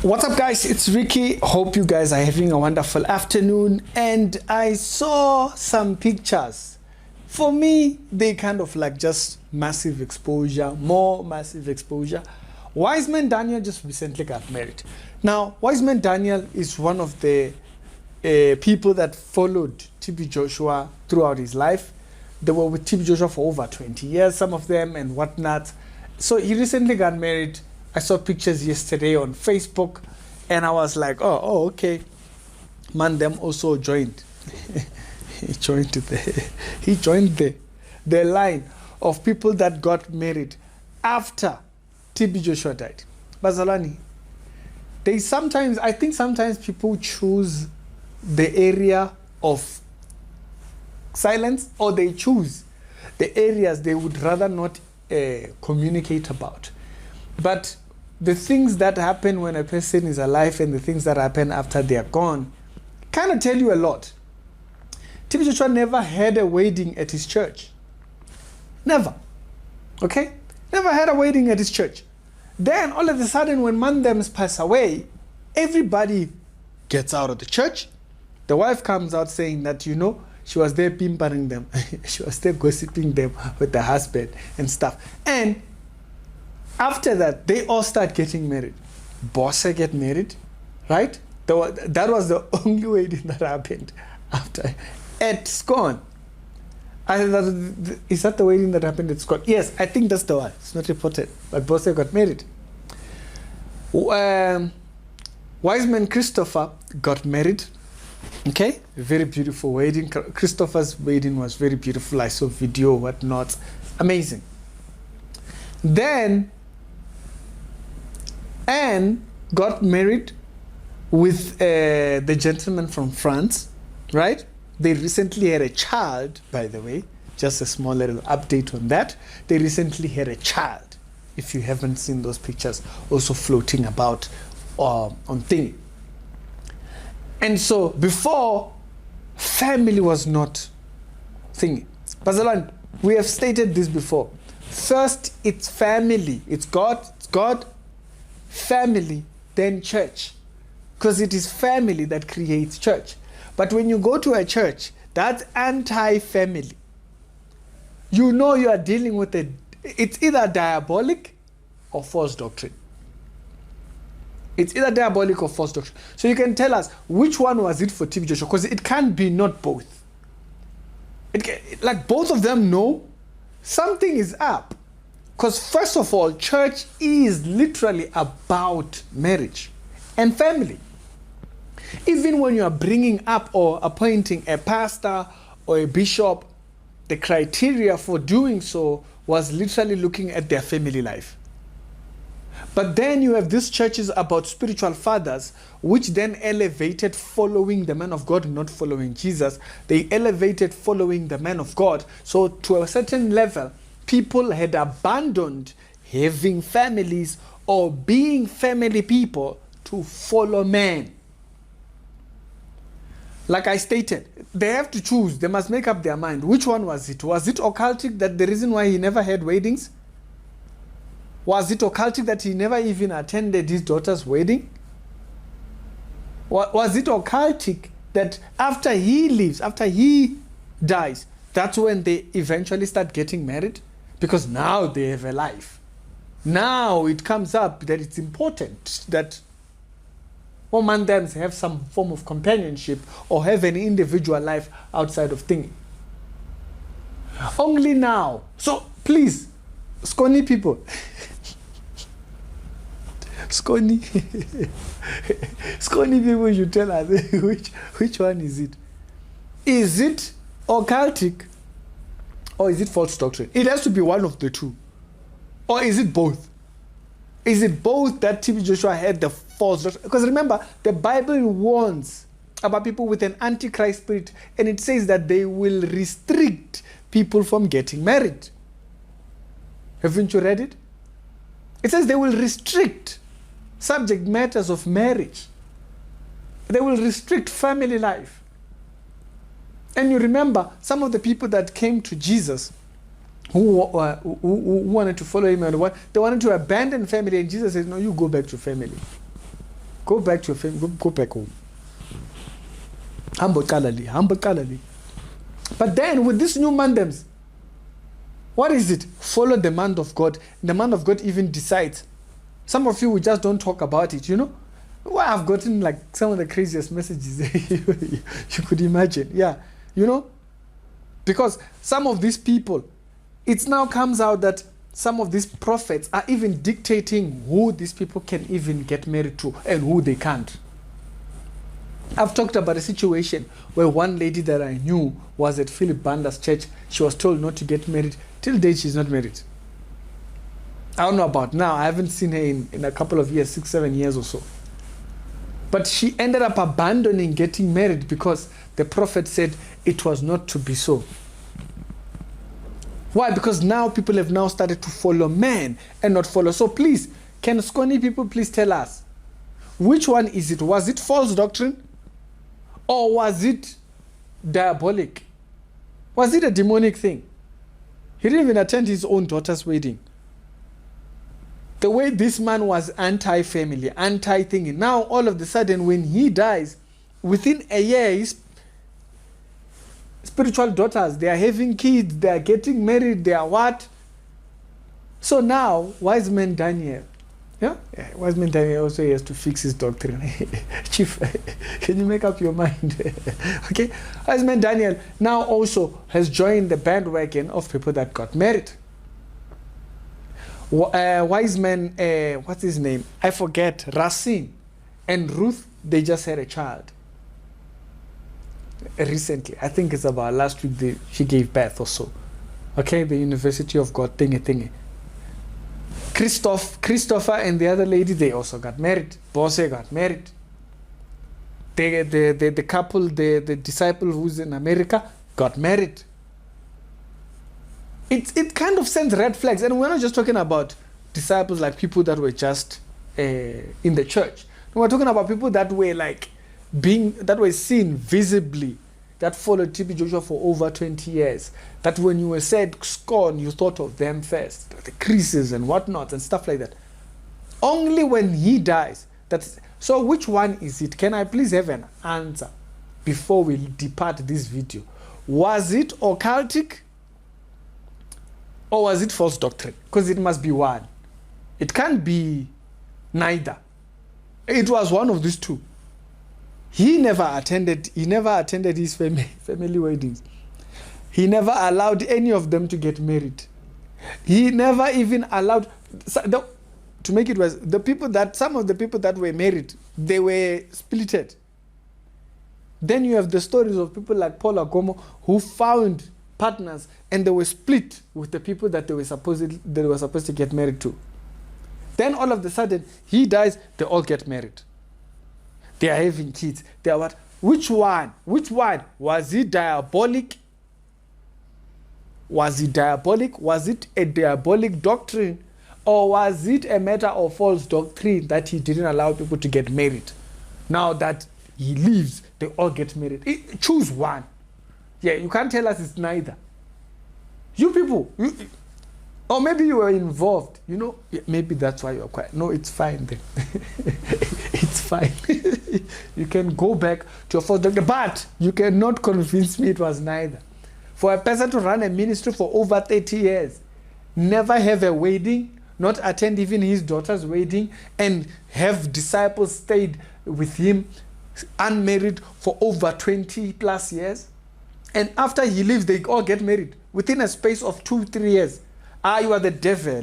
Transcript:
What's up, guys? It's Ricky. Hope you guys are having a wonderful afternoon. And I saw some pictures. For me, they kind of like just massive exposure, more massive exposure. Wiseman Daniel just recently got married. Now, Wiseman Daniel is one of the people that followed TB Joshua throughout his life. They were with TB Joshua for over 20 years, some of them and whatnot. So he recently got married. I saw pictures yesterday on Facebook and I was like, oh, okay. Man, them also joined. He joined the line of people that got married after TB Joshua died. Bazalani, I think sometimes people choose the area of silence, or they choose the areas they would rather not communicate about. But the things that happen when a person is alive and the things that happen after they are gone kind of tell you a lot. TB Joshua never had a wedding at his church. Never. Okay? Never had a wedding at his church. Then all of a sudden when Mandems pass away, everybody gets out of the church. The wife comes out saying that, she was there pimpering them. She was there gossiping them with the husband and stuff. And after that, they all start getting married. Bossa get married, right? That was the only wedding that happened after at SCOAN. Is that the wedding that happened at SCOAN? Yes, I think that's the one. It's not reported, but Bossa got married. Wiseman Christopher got married. Okay, very beautiful wedding. Christopher's wedding was very beautiful. I saw video, whatnot. Amazing. Then Anne got married with the gentleman from France, right? They recently had a child, by the way. Just a small little update on that. They recently had a child. If you haven't seen those pictures, also floating about on thing. And so before, family was not thingy. Bazalan, we have stated this before. First, it's family. It's God, family, then church. Because it is family that creates church. But when you go to a church, that's anti-family. You are dealing with it's either diabolic or false doctrine. It's either diabolic or false doctrine. So you can tell us, which one was it for TB Joshua? Because it can't be not both. Like both of them know something is up. Because first of all, church is literally about marriage and family. Even when you are bringing up or appointing a pastor or a bishop, the criteria for doing so was literally looking at their family life. But then you have these churches about spiritual fathers, which then elevated following the man of God, not following Jesus. They elevated following the man of God. So to a certain level, people had abandoned having families or being family people to follow men. Like I stated, they have to choose. They must make up their mind. Which one was it? Was it occultic that the reason why he never had weddings? Was it occultic that he never even attended his daughter's wedding? Was it occultic that after he leaves, after he dies, that's when they eventually start getting married? Because now they have a life. Now it comes up that it's important that women them have some form of companionship or have an individual life outside of thingy. Only now. So please, scrawny people. Scrawny people should tell us which one is it. Is it occultic or is it false doctrine? It has to be one of the two. Or is it both? Is it both that TB Joshua had the false doctrine? Because remember, the Bible warns about people with an antichrist spirit, and it says that they will restrict people from getting married. Haven't you read it? It says they will restrict subject matters of marriage. They will restrict family life. And you remember some of the people that came to Jesus who wanted to follow him and they wanted to abandon family, and Jesus says, no, you go back to family. Go back to your family. Go back home. Humble kalali. But then with this new mandems, what is it? Follow the man of God. The man of God even decides. Some of you we just don't talk about it, you know. Well, I've gotten like some of the craziest messages you could imagine. Yeah, you know, because some of these people, it now comes out that some of these prophets are even dictating who these people can even get married to and who they can't. I've talked about a situation where one lady that I knew was at Philip Banda's church. She was told not to get married. Till date, she's not married. I don't know about now. I haven't seen her in a couple of years, 6-7 years or so. But she ended up abandoning getting married because the prophet said it was not to be so. Why? Because now people have now started to follow men and not follow. So please, can Scone people please tell us, which one is it? Was it false doctrine? Or was it diabolic? Was it a demonic thing? He didn't even attend his own daughter's wedding. The way this man was anti-family, anti-thinking. Now, all of a sudden, when he dies, within a year, his spiritual daughters, they are having kids, they are getting married, they are what? So now, wise man Daniel, wise man Daniel also has to fix his doctrine. Chief, can you make up your mind? Okay, wise man Daniel now also has joined the bandwagon of people that got married. Wise man, what's his name? I forget. Racine and Ruth, they just had a child. Recently, I think it's about last week, she gave birth or so. Okay, the University of God, thingy. Christopher and the other lady, they also got married. Bose got married. The couple, the disciple who's in America, got married. It kind of sends red flags. And we're not just talking about disciples like people that were just in the church. We're talking about people that were that were seen visibly, that followed TB Joshua for over 20 years. That when you were said scorn, you thought of them first. The creases and whatnot and stuff like that. Only when he dies. So which one is it? Can I please have an answer before we depart this video? Was it occultic? Or was it false doctrine? Because it must be one. It can't be neither. It was one of these two. He never attended his family weddings. He never allowed any of them to get married. He never even allowed, to make it worse, some of the people that were married, they were splitted. Then you have the stories of people like Paul Agomo who found partners and they were split with the people that they were supposed to get married to. Then all of a sudden he dies, they all get married. They are having kids. They are what? Which one? Was he diabolic? Was it diabolic? Was it a diabolic doctrine? Or was it a matter of false doctrine that he didn't allow people to get married? Now that he leaves, they all get married. Choose one. Yeah, you can't tell us it's neither. You people, or maybe you were involved, maybe that's why you're quiet. No, it's fine then. It's fine. You can go back to your false doctrine, but you cannot convince me it was neither. For a person to run a ministry for over 30 years, never have a wedding, not attend even his daughter's wedding, and have disciples stayed with him unmarried for over 20 plus years, and after he leaves, they all get married within a space of 2-3 years. You are the devil.